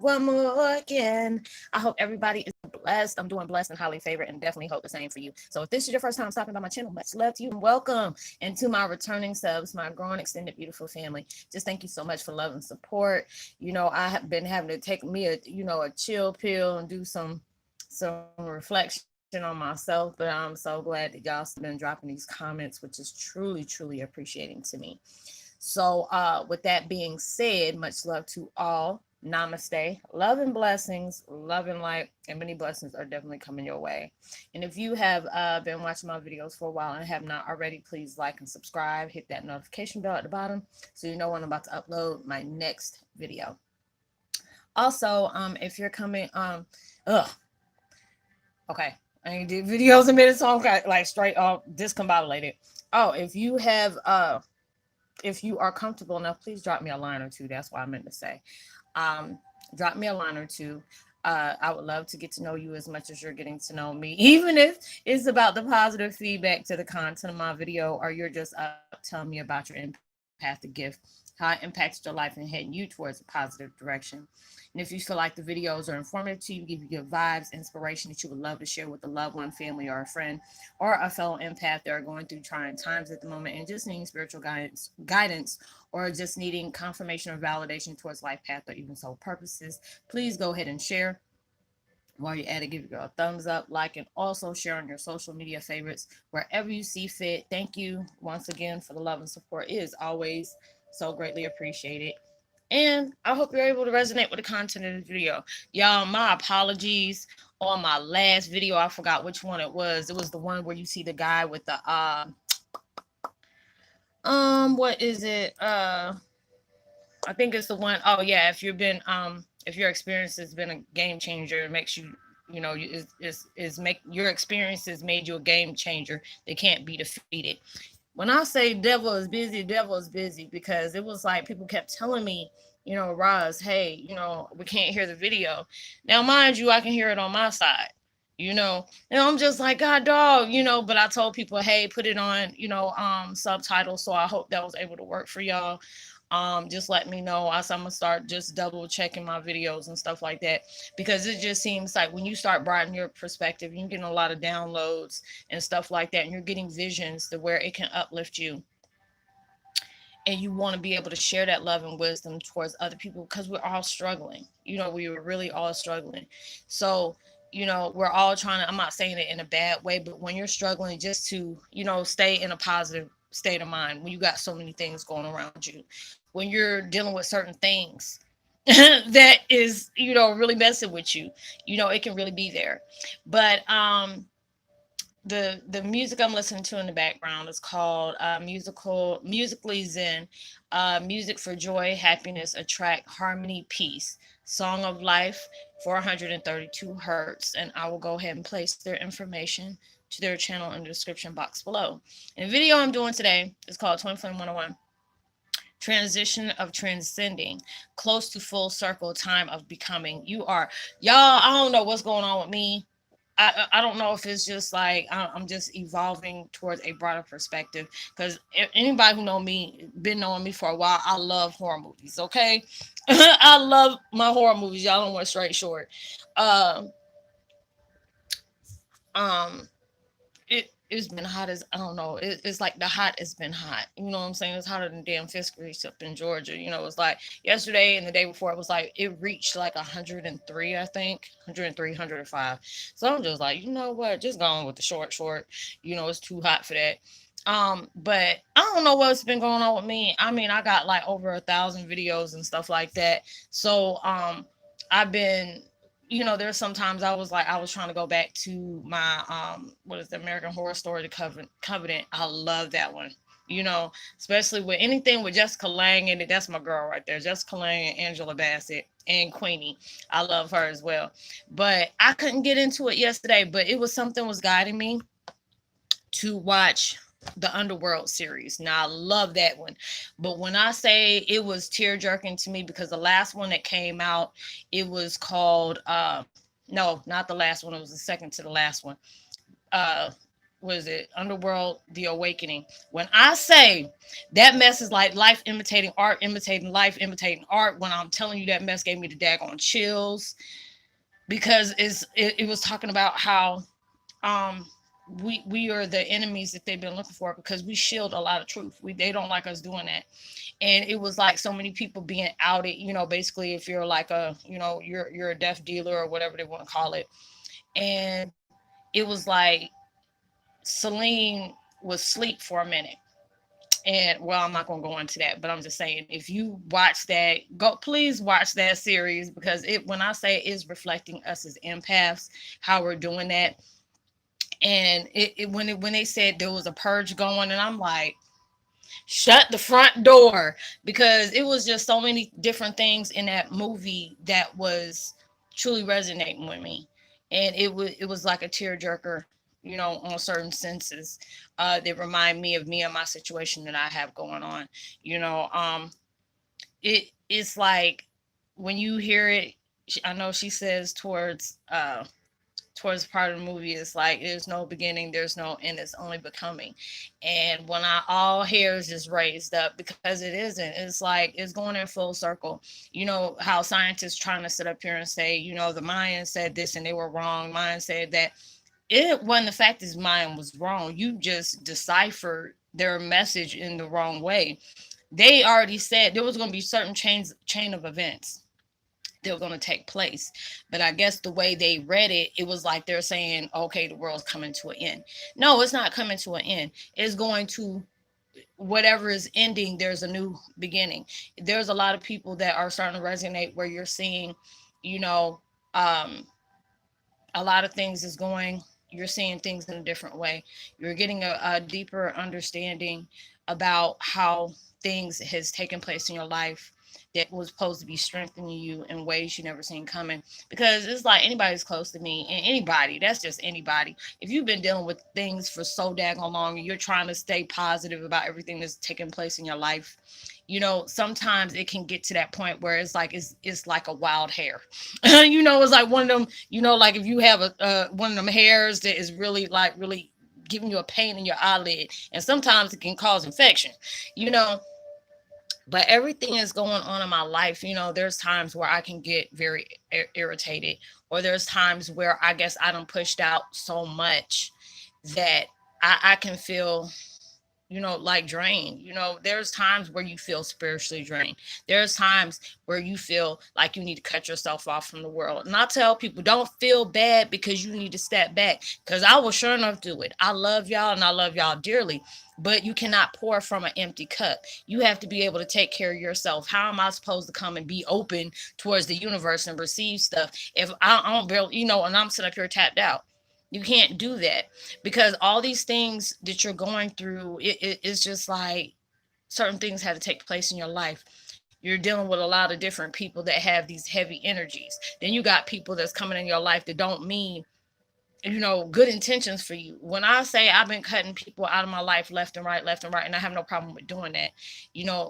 one more again. I hope everybody is blessed. I'm doing blessed and highly favored, and definitely hope the same for you. So if this is your first time stopping by my channel, much love to you and welcome. And to my returning subs, my growing extended beautiful family, just thank you so much for love and support. I have been having to take me a chill pill and do some reflection on myself, but I'm so glad that y'all been dropping these comments, which is truly, truly appreciating to me. So, with that being said, much love to all. Namaste. Love and blessings, love and light, and many blessings are definitely coming your way. And if you have been watching my videos for a while and have not already, please like and subscribe. Hit that notification bell at the bottom so you know when I'm about to upload my next video. Also, if you're coming, okay, I ain't did videos in a minute, so I'm like straight off discombobulated. Oh, if you are comfortable enough, please drop me a line or two. That's what I meant to say. Drop me a line or two. I would love to get to know you as much as you're getting to know me, even if it's about the positive feedback to the content of my video, or you're just telling me about your empathic gift, how it impacted your life and heading you towards a positive direction. And if you feel like the videos are informative to you, give you good vibes, inspiration that you would love to share with a loved one, family, or a friend, or a fellow empath that are going through trying times at the moment and just needing spiritual guidance, or just needing confirmation or validation towards life path or even soul purposes, please go ahead and share. While you're at it, give your girl a thumbs up, like, and also share on your social media favorites wherever you see fit. Thank you once again for the love and support. It is always so greatly appreciated. And I hope you're able to resonate with the content of the video. Y'all, my apologies on my last video. I forgot which one it was. It was the one where you see the guy with the what is it? I think it's the one. Oh yeah, if your experience has been a game changer, it makes you, is make your experience has made you a game changer. They can't be defeated. When I say devil is busy because it was like people kept telling me, Roz, hey, we can't hear the video. Now, mind you, I can hear it on my side. And I'm just like, God, dog, but I told people, hey, put it on, subtitles. So I hope that was able to work for y'all. Just let me know. As I'm gonna start just double checking my videos and stuff like that, because it just seems like when you start broadening your perspective, you're getting a lot of downloads and stuff like that, and you're getting visions to where it can uplift you, and you want to be able to share that love and wisdom towards other people, because we're all struggling. We were really all struggling. So we're all trying to, I'm not saying it in a bad way, but when you're struggling, just to stay in a positive state of mind when you got so many things going around you, when you're dealing with certain things that is really messing with you, it can really be there. But the music I'm listening to in the background is called musically zen, music for joy, happiness, attract, harmony, peace, song of life, 432 hertz. And I will go ahead and place their information to their channel in the description box below. And the video I'm doing today is called 2020 101, transition of transcending, close to full circle, time of becoming. Y'all, I don't know what's going on with me. I don't know if it's just like I'm just evolving towards a broader perspective, because anybody who been knowing me for a while, I love horror movies. Okay, I love my horror movies. Y'all don't want straight short. Um, um, it's been hot as, I don't know. It's like the hot has been hot. You know what I'm saying? It's hotter than damn fifth grade up in Georgia. It's like yesterday and the day before, it was like it reached like 103, I think, 103, 105. So I'm just like, you know what? Just going with the short. It's too hot for that. But I don't know what's been going on with me. I mean, I got like over 1,000 videos and stuff like that. So I've been, there's sometimes I was trying to go back to my what is the American Horror Story, the Covenant. I love that one. Especially with anything with Jessica Lange in it. That's my girl right there. Jessica Lange and Angela Bassett and Queenie. I love her as well. But I couldn't get into it yesterday, but it was something was guiding me to watch the Underworld series. Now I love that one, but when I say it was tear jerking to me, because the last one that came out, it was called no, not the last one, it was the second to the last one. was it Underworld, The Awakening. When I say that mess is like life imitating art, imitating life, imitating art, when I'm telling you that mess gave me the daggone chills, because it was talking about how um we are the enemies that they've been looking for, because we shield a lot of truth. They don't like us doing that. And it was like so many people being outed, basically, if you're like a, you're a death dealer or whatever they want to call it. And it was like Celine was asleep for a minute. And well, I'm not gonna go into that, but I'm just saying, if you watch that, go please watch that series, because it, when I say it is reflecting us as empaths, how we're doing that. And when they said there was a purge going, and I'm like, shut the front door, because it was just so many different things in that movie that was truly resonating with me. And it was like a tearjerker, on certain senses, that remind me and my situation that I have going on. you know um it's like, when you hear it, I know she says towards part of the movie, it's like there's no beginning, there's no end, it's only becoming. And when I all hair is just raised up, because it isn't. It's like it's going in full circle. How scientists trying to sit up here and say, the Mayans said this and they were wrong. Mayans said that. It wasn't the fact his mind was wrong. You just deciphered their message in the wrong way. They already said there was going to be certain chain of events that were going to take place. But I guess the way they read it, it was like they're saying, okay, the world's coming to an end. No, it's not coming to an end. It's going to, whatever is ending, there's a new beginning. There's a lot of people that are starting to resonate where you're seeing, you know, um, a lot of things is going, you're seeing things in a different way. You're getting a deeper understanding about how things has taken place in your life that was supposed to be strengthening you in ways you never seen coming. Because it's like anybody's close to me, and anybody, that's just anybody. If you've been dealing with things for so daggone long and you're trying to stay positive about everything that's taking place in your life, sometimes it can get to that point where it's like a wild hair. It's like one of them, like if you have a one of them hairs that is really, like, really giving you a pain in your eyelid, and sometimes it can cause infection, you know. But everything is going on in my life. There's times where I can get very irritated, or there's times where I guess I done pushed out so much that I can feel, like drained. There's times where you feel spiritually drained. There's times where you feel like you need to cut yourself off from the world. And I tell people, don't feel bad because you need to step back, because I will sure enough do it. I love y'all and I love y'all dearly, but you cannot pour from an empty cup. You have to be able to take care of yourself. How am I supposed to come and be open towards the universe and receive stuff if I don't barely, and I'm sitting up here tapped out? You can't do that, because all these things that you're going through, it's just like certain things have to take place in your life. You're dealing with a lot of different people that have these heavy energies. Then you got people that's coming in your life that don't mean, good intentions for you. When I say I've been cutting people out of my life left and right, and I have no problem with doing that.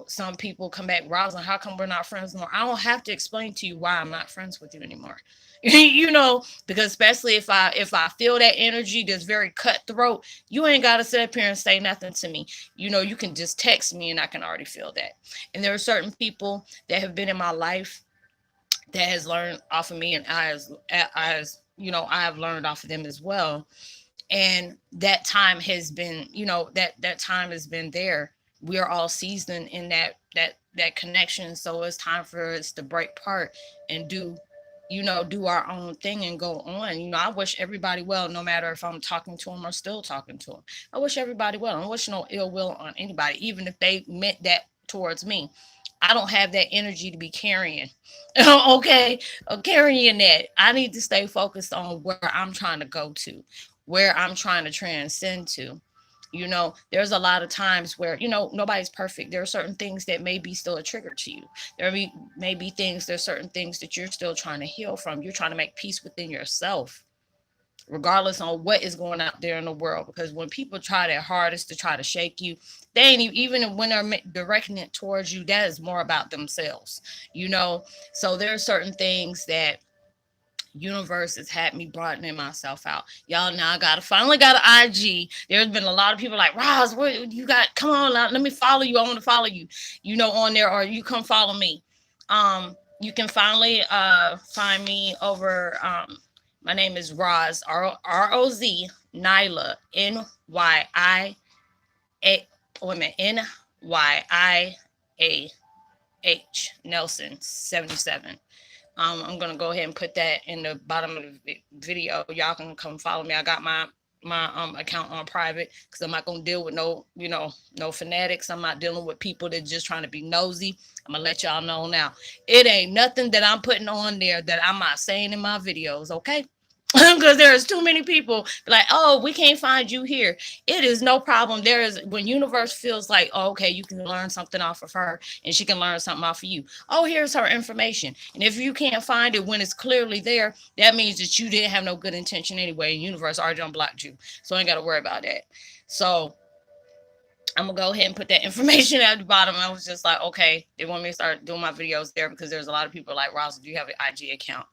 Some people come back, Roslynn, how come we're not friends anymore? I don't have to explain to you why I'm not friends with you anymore. Because especially if I feel that energy that's very cutthroat, you ain't gotta sit up here and say nothing to me. You can just text me and I can already feel that. And there are certain people that have been in my life that has learned off of me, and I have learned off of them as well. And that time has been, that time has been there. We are all seasoned in that connection, so it's time for us to break part and do our own thing and go on. I wish everybody well, no matter if I'm talking to them or still talking to them. I wish everybody well. I don't wish no ill will on anybody, even if they meant that towards me. I don't have that energy to be carrying. Okay, carrying that. I need to stay focused on where I'm trying to go to, where I'm trying to transcend to. There's a lot of times where, nobody's perfect. There are certain things that may be still a trigger to you. May be things, there's certain things that you're still trying to heal from. You're trying to make peace within yourself, regardless on what is going out there in the world. Because when people try their hardest to try to shake you, they ain't even when they're directing it towards you, that is more about themselves. So there are certain things that Universe has had me broadening myself out. Y'all, now I finally got an IG. There's been a lot of people like, Roz, what you got? Come on, let me follow you. I want to follow you, on there, or you come follow me. You can finally find me over my name is Roz, Roz, Nyla, Nyi wait a minute, Nyiah Nelson 77. I'm gonna go ahead and put that in the bottom of the video. Y'all can come follow me. I got my account on private because I'm not gonna deal with no fanatics. I'm not dealing with people that just trying to be nosy. I'm gonna let y'all know now. It ain't nothing that I'm putting on there that I'm not saying in my videos, okay? Because there's too many people like, oh, we can't find you here. It is no problem. There is when universe feels like, oh, okay, you can learn something off of her and she can learn something off of you. Oh, here's her information. And if you can't find it when it's clearly there, that means that you didn't have no good intention anyway. Universe already unblocked you. So I ain't got to worry about that. So I'm gonna go ahead and put that information at the bottom. I was just like, okay, they want me to start doing my videos there because there's a lot of people like, Ross, do you have an IG account?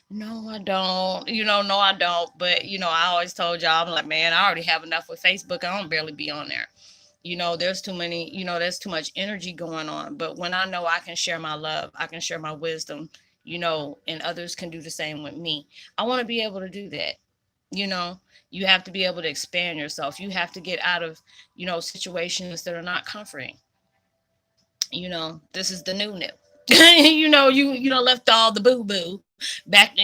No, I don't. No, I don't. But I always told y'all, I'm like, man, I already have enough with Facebook. I don't barely be on there. There's too many, there's too much energy going on. But when I know I can share my love, I can share my wisdom, and others can do the same with me. I want to be able to do that. You know, you have to be able to expand yourself. You have to get out of, situations that are not comforting. This is the new. You left all the boo boo back,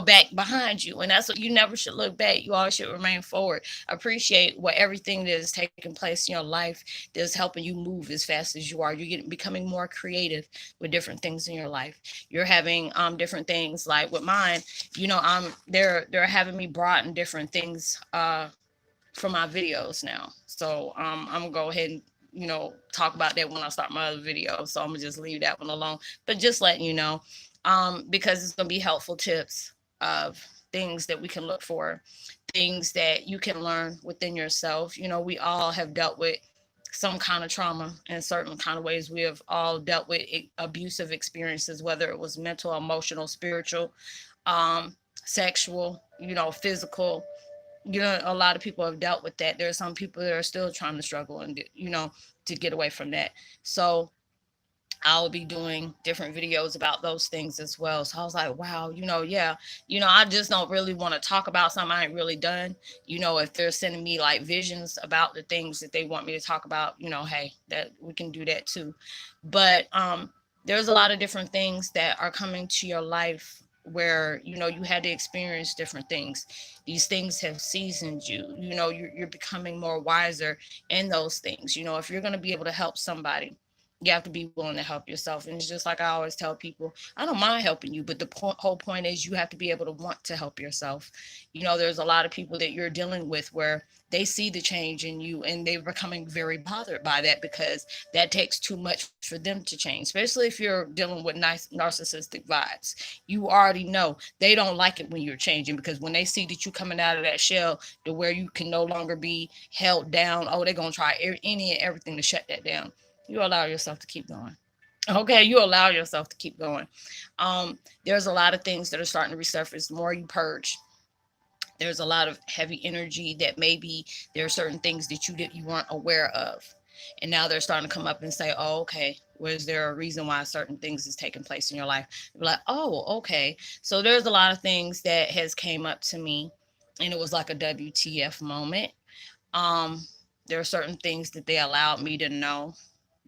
back behind you, and that's what you never should look back. You always should remain forward. Appreciate what everything that is taking place in your life that's helping you move as fast as you are. You're becoming more creative with different things in your life. You're having different things like with mine. They're having me brought in different things for my videos now. So I'm gonna go ahead and talk about that when I start my other video. So I'm gonna just leave that one alone. But just letting you know, because it's gonna be helpful tips of things that we can look for, things that you can learn within yourself. We all have dealt with some kind of trauma in certain kind of ways. We have all dealt with abusive experiences, whether it was mental, emotional, spiritual, sexual, physical. A lot of people have dealt with that. There are some people that are still trying to struggle and to get away from that. So I'll be doing different videos about those things as well. So I was like, wow, yeah, I just don't really want to talk about something I ain't really done. If they're sending me like visions about the things that they want me to talk about, hey, that we can do that too. But there's a lot of different things that are coming to your life where you had to experience different things. These things have seasoned you. You're becoming more wiser in those things. If you're going to be able to help somebody, you have to be willing to help yourself. And it's just like I always tell people, I don't mind helping you, but the whole point is you have to be able to want to help yourself. There's a lot of people that you're dealing with where they see the change in you and they're becoming very bothered by that because that takes too much for them to change, especially if you're dealing with nice narcissistic vibes. You already know they don't like it when you're changing because when they see that you coming out of that shell to where you can no longer be held down, oh, they're going to try any and everything to shut that down. You allow yourself to keep going. Okay, you allow yourself to keep going. There's a lot of things that are starting to resurface. The more you purge, there's a lot of heavy energy that maybe there are certain things that you weren't aware of. And now they're starting to come up and say, oh, okay, was there a reason why certain things is taking place in your life? You're like, oh, okay. So there's a lot of things that has came up to me and it was like a WTF moment. Um, there are certain things that they allowed me to know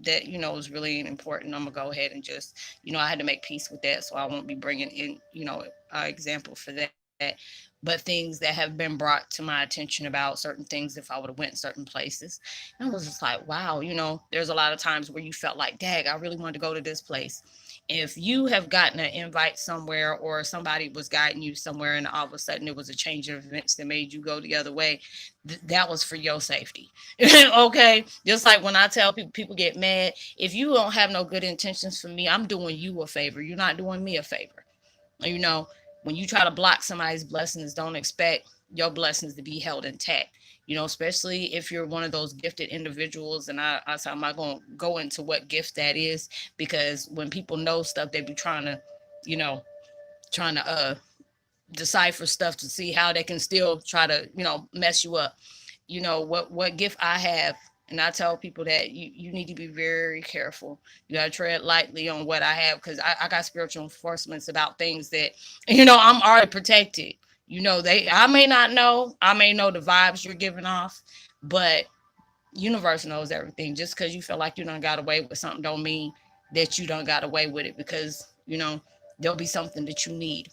that is really important. I'm gonna go ahead and just I had to make peace with that, so I won't be bringing in example for that. But things that have been brought to my attention about certain things if I would have went certain places, and I was just like, wow, there's a lot of times where you felt like, dag, I really wanted to go to this place. If you have gotten an invite somewhere or somebody was guiding you somewhere and all of a sudden it was a change of events that made you go the other way, that was for your safety. Okay, just like when I tell people get mad, if you don't have no good intentions for me, I'm doing you a favor, you're not doing me a favor. you know when you try to block somebody's blessings, don't expect your blessings to be held intact. Especially if you're one of those gifted individuals. And I'm not going to go into what gift that is, because when people know stuff, they be trying to, you know, trying to decipher stuff to see how they can still try to, mess you up. What gift I have, and I tell people that you need to be very careful. You gotta tread lightly on what I have, because I got spiritual enforcements about things that, I'm already protected. I may not know, I may know the vibes you're giving off, but universe knows everything. Just because you feel like you done got away with something don't mean that you done got away with it, because there'll be something that you need.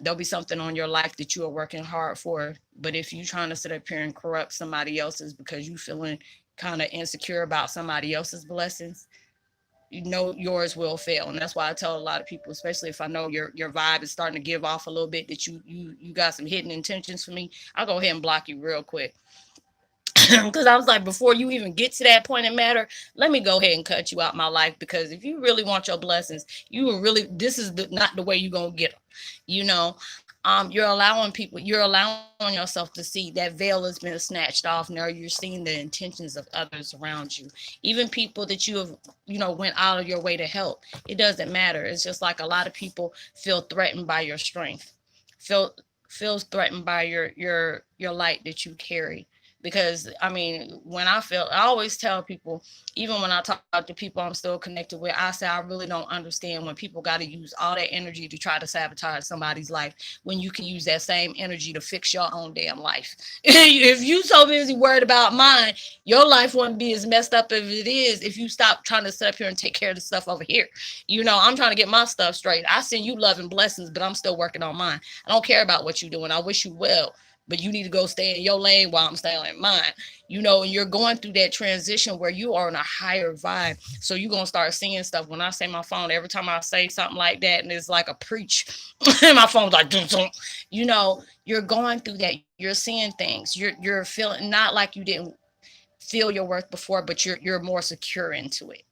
There'll be something on your life that you are working hard for. But if you trying to sit up here and corrupt somebody else's because you feeling kind of insecure about somebody else's blessings, yours will fail. And that's why I tell a lot of people, especially if I know your vibe is starting to give off a little bit, that you got some hidden intentions for me, I'll go ahead and block you real quick. Because I was like, before you even get to that point in matter, let me go ahead and cut you out my life. Because if you really want your blessings, you will really, this is not the way you're gonna get them. You know, you're allowing yourself to see that veil has been snatched off. Now you're seeing the intentions of others around you, even people that you have, went out of your way to help. It doesn't matter. It's just like a lot of people feel threatened by your strength, feel feels threatened by your light that you carry. Because I mean, I always tell people, even when I talk to people I'm still connected with, I say I really don't understand when people got to use all that energy to try to sabotage somebody's life, when you can use that same energy to fix your own damn life. If you so busy worried about mine, your life wouldn't be as messed up as it is if you stop trying to sit up here and take care of the stuff over here. I'm trying to get my stuff straight. I send you love and blessings, but I'm still working on mine. I don't care about what you're doing. I wish you well, but you need to go stay in your lane while I'm staying in mine. And you're going through that transition where you are in a higher vibe. So you're going to start seeing stuff. When I say my phone, every time I say something like that, and it's like a preach, my phone's like, dun, dun. You're going through that. You're seeing things. You're feeling not like you didn't feel your worth before, but you're more secure into it.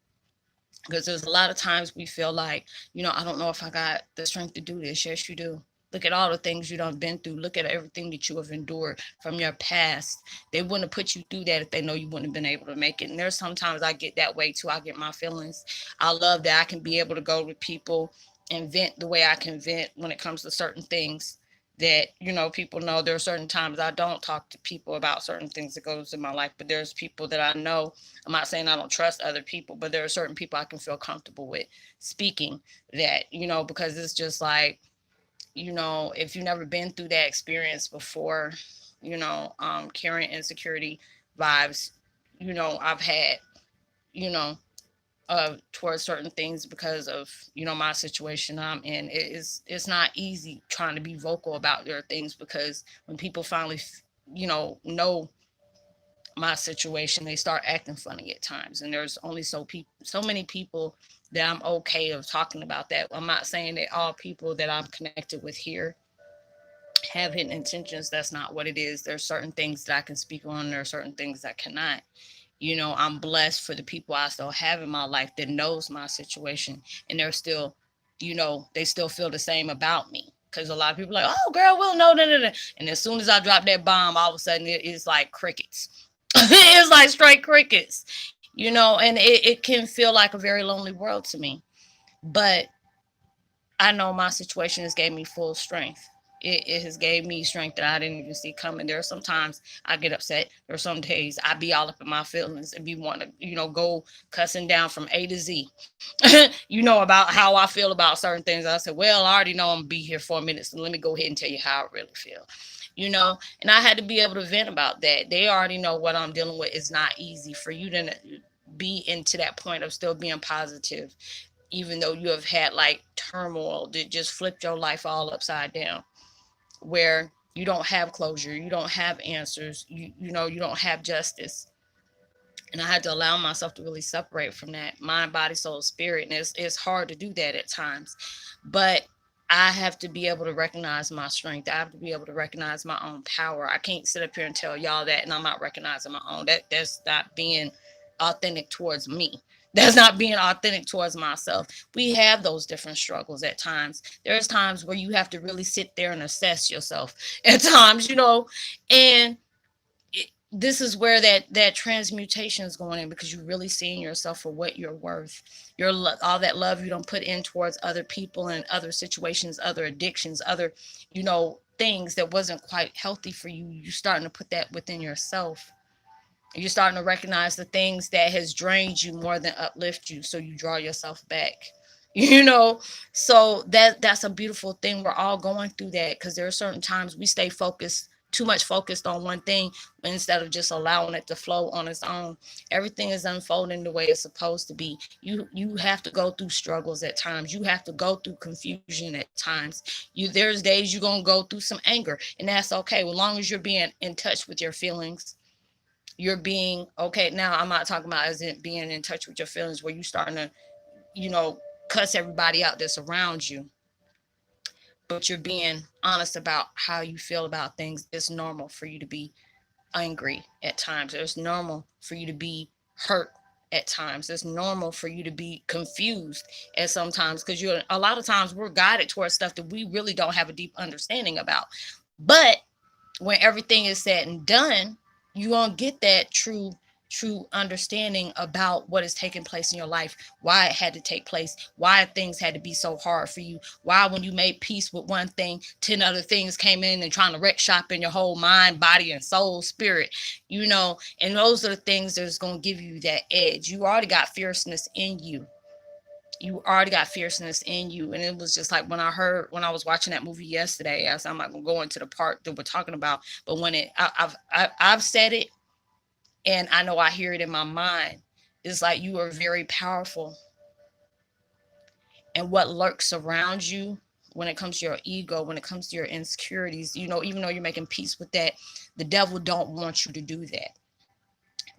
Because there's a lot of times we feel like, I don't know if I got the strength to do this. Yes, you do. Look at all the things you done been through. Look at everything that you have endured from your past. They wouldn't have put you through that if they know you wouldn't have been able to make it. And there's sometimes I get that way too. I get my feelings. I love that I can be able to go with people and vent the way I can vent when it comes to certain things that, people know. There are certain times I don't talk to people about certain things that goes in my life, but there's people that I know. I'm not saying I don't trust other people, but there are certain people I can feel comfortable with speaking that, because it's just like, if you've never been through that experience before, carrying insecurity vibes, I've had, you know, towards certain things because of, my situation I'm in. It's not easy trying to be vocal about their things, because when people finally, know my situation, they start acting funny at times. And there's only so many people that I'm okay of talking about that. I'm not saying that all people that I'm connected with here have hidden intentions. That's not what it is. There's certain things that I can speak on. There are certain things I cannot. I'm blessed for the people I still have in my life that knows my situation, and they're still, they still feel the same about me. Because a lot of people are like, oh, girl, we'll know. Da, da, da. And as soon as I drop that bomb, all of a sudden it is like crickets. It's like straight crickets, and it can feel like a very lonely world to me. But I know my situation has gave me full strength. It has gave me strength that I didn't even see coming. There are sometimes I get upset. There are some days I be all up in my feelings and be wanting to, go cussing down from A to Z. About how I feel about certain things. I said, well, I already know I'm gonna be here for a minute, so let me go ahead and tell you how I really feel. And I had to be able to vent about that. They already know what I'm dealing with is not easy. For you to be into that point of still being positive, even though you have had like turmoil that just flipped your life all upside down, where you don't have closure, you don't have answers, you don't have justice. And I had to allow myself to really separate from that mind, body, soul, spirit. And it's hard to do that at times, but I have to be able to recognize my strength. I have to be able to recognize my own power. I can't sit up here and tell y'all that and I'm not recognizing my own. That's not being authentic towards me. That's not being authentic towards myself. We have those different struggles at times. There's times where you have to really sit there and assess yourself at times, and this is where that transmutation is going in, because you're really seeing yourself for what you're worth. All that love you don't put in towards other people and other situations, other addictions, other, things that wasn't quite healthy for you. You're starting to put that within yourself. You're starting to recognize the things that has drained you more than uplift you, so you draw yourself back. you know so that's a beautiful thing. We're all going through that, because there are certain times we stay focused, too much focused on one thing, instead of just allowing it to flow on its own. Everything is unfolding the way it's supposed to be. You have to go through struggles at times. You have to go through confusion at times. There's days you're going to go through some anger, and that's okay, as long as you're being in touch with your feelings. You're being okay. Now, I'm not talking about as it being in touch with your feelings where you starting to, you know, cuss everybody out that's around you, but you're being honest about how you feel about things. It's normal for you to be angry at times. It's normal for you to be hurt at times. It's normal for you to be confused at sometimes, because you're a lot of times we're guided towards stuff that we really don't have a deep understanding about. But when everything is said and done, you won't get that true understanding about what is taking place in your life, why it had to take place, why things had to be so hard for you, why when you made peace with one thing, 10 other things came in and trying to wreck shop in your whole mind, body, and soul, spirit. And those are the things that's going to give you that edge. You already got fierceness in you. And it was just like when I was watching that movie yesterday, I'm not gonna go into the part that we're talking about, but when I've said it, and I know I hear it in my mind. It's like you are very powerful, and what lurks around you, when it comes to your ego, when it comes to your insecurities, even though you're making peace with that, the devil don't want you to do that.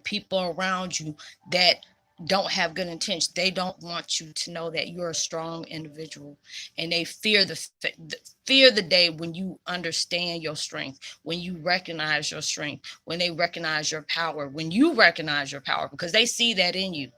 People around you that don't have good intentions, they don't want you to know that you're a strong individual, and they fear the day when you understand your strength, when you recognize your strength, when they recognize your power, when you recognize your power, because they see that in you.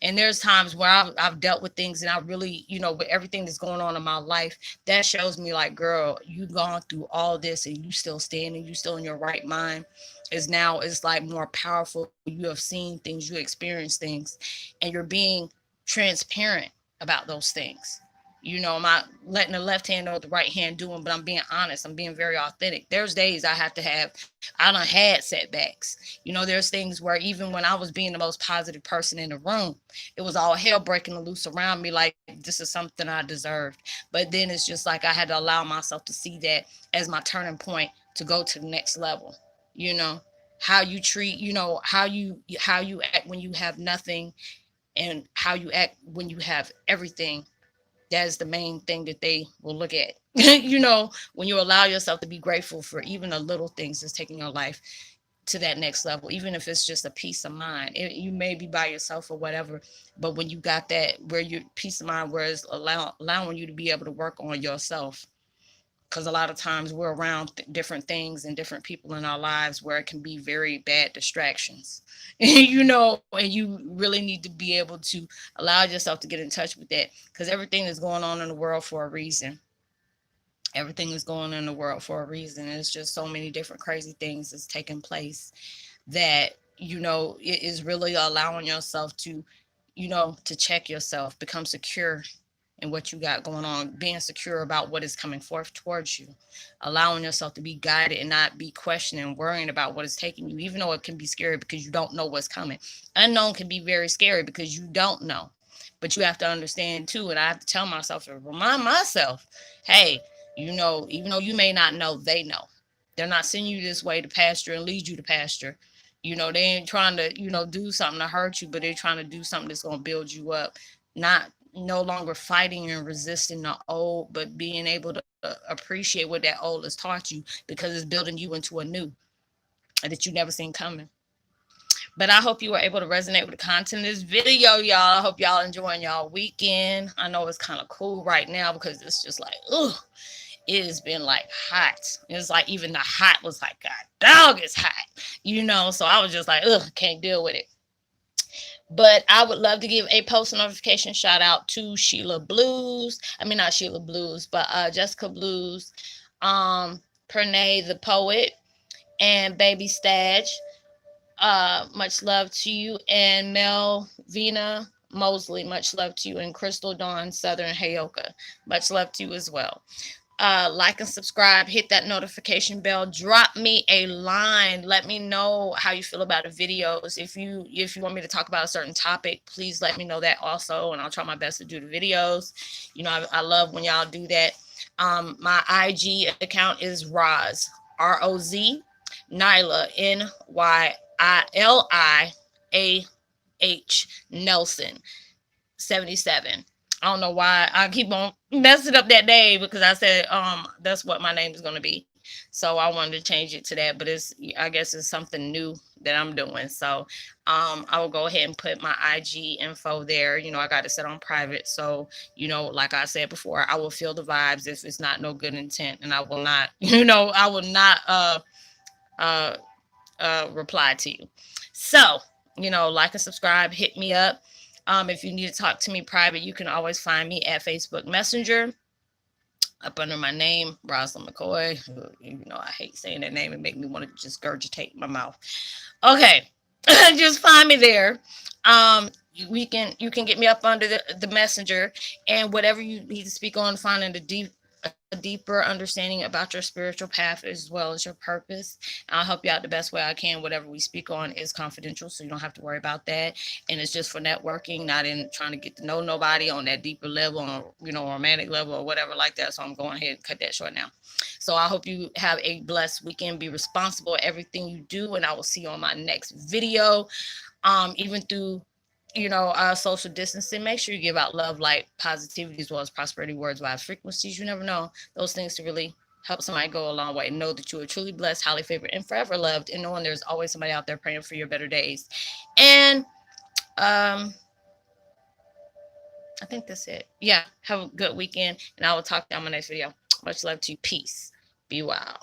And there's times where I've dealt with things, and I really, with everything that's going on in my life, that shows me like, girl, you've gone through all this and you still standing, you still in your right mind. It's like more powerful. You have seen things, you experienced things, and you're being transparent about those things. I'm not letting the left hand know what the right hand doing, but I'm being honest. I'm being very authentic. There's days I done had setbacks. There's things where even when I was being the most positive person in the room, it was all hell breaking loose around me. Like, this is something I deserved. But then it's just like I had to allow myself to see that as my turning point to go to the next level. You know, how you treat, how you act when you have nothing, and how you act when you have everything. That is the main thing that they will look at. When you allow yourself to be grateful for even the little things that's taking your life to that next level, even if it's just a peace of mind. You may be by yourself or whatever, but when you got that, where your peace of mind, where it's allowing you to be able to work on yourself. Because a lot of times we're around different things and different people in our lives where it can be very bad distractions. And you really need to be able to allow yourself to get in touch with that, because everything is going on in the world for a reason. Everything is going on in the world for a reason. It's just so many different crazy things that's taking place that it is really allowing yourself to to check yourself, become secure in what you got going on, being secure about what is coming forth towards you, allowing yourself to be guided and not be questioning, worrying about what is taking you, even though it can be scary because you don't know what's coming. Unknown can be very scary because you don't know. But you have to understand too, and I have to tell myself and remind myself, hey, even though you may not know, they know. They're not sending you this way to pasture and lead you to pasture. They ain't trying to, do something to hurt you, but they're trying to do something that's going to build you up. Not no longer fighting and resisting the old, but being able to appreciate what that old has taught you, because it's building you into a new that you never seen coming. But I hope you were able to resonate with the content of this video, y'all. I hope y'all enjoying y'all weekend. I know it's kind of cool right now because it's just like, ugh, it has been like hot. It's like even the hot was like, God dog, it's hot. So I was just like, ugh, can't deal with it. But I would love to give a post notification shout out to Sheila Blues. I mean, not Sheila Blues, but Jessica Blues, Pernay the poet, and baby Staj. Much love to you. And Melvina Mosley, much love to you. And Crystal Dawn Southern Heyoka, much love to you as well. Like and subscribe, hit that notification bell, drop me a line, let me know how you feel about the videos. If you want me to talk about a certain topic, please let me know that also, and I'll try my best to do the videos. I love when y'all do that. My IG account is Roz Nyla Nyliah Nelson 77. I don't know why I keep on messing up that name, because I said that's what my name is going to be. So I wanted to change it to that, but I guess it's something new that I'm doing. So I will go ahead and put my IG info there. I got it set on private. So, like I said before, I will feel the vibes if it's not no good intent, and I will not, I will not reply to you. So, like and subscribe, hit me up. If you need to talk to me private, you can always find me at Facebook Messenger up under my name, Roslynn Mckoy. I hate saying that name and make me want to just gurgitate my mouth. Okay, just find me there. You can get me up under the messenger, and whatever you need to speak on, finding a deeper understanding about your spiritual path as well as your purpose. I'll help you out the best way I can. Whatever we speak on is confidential, so you don't have to worry about that. And it's just for networking, not in trying to get to know nobody on that deeper level, on romantic level or whatever like that. So I'm going ahead and cut that short now. So I hope you have a blessed weekend. Be responsible for everything you do, and I will see you on my next video. Even through social distancing, make sure you give out love, light, positivity, as well as prosperity words, vibes, frequencies. You never know those things to really help somebody go a long way. Know that you are truly blessed, highly favored, and forever loved, and knowing there's always somebody out there praying for your better days. And I think that's it. Yeah, have a good weekend, and I will talk to you on my next video. Much love to you. Peace. Be well.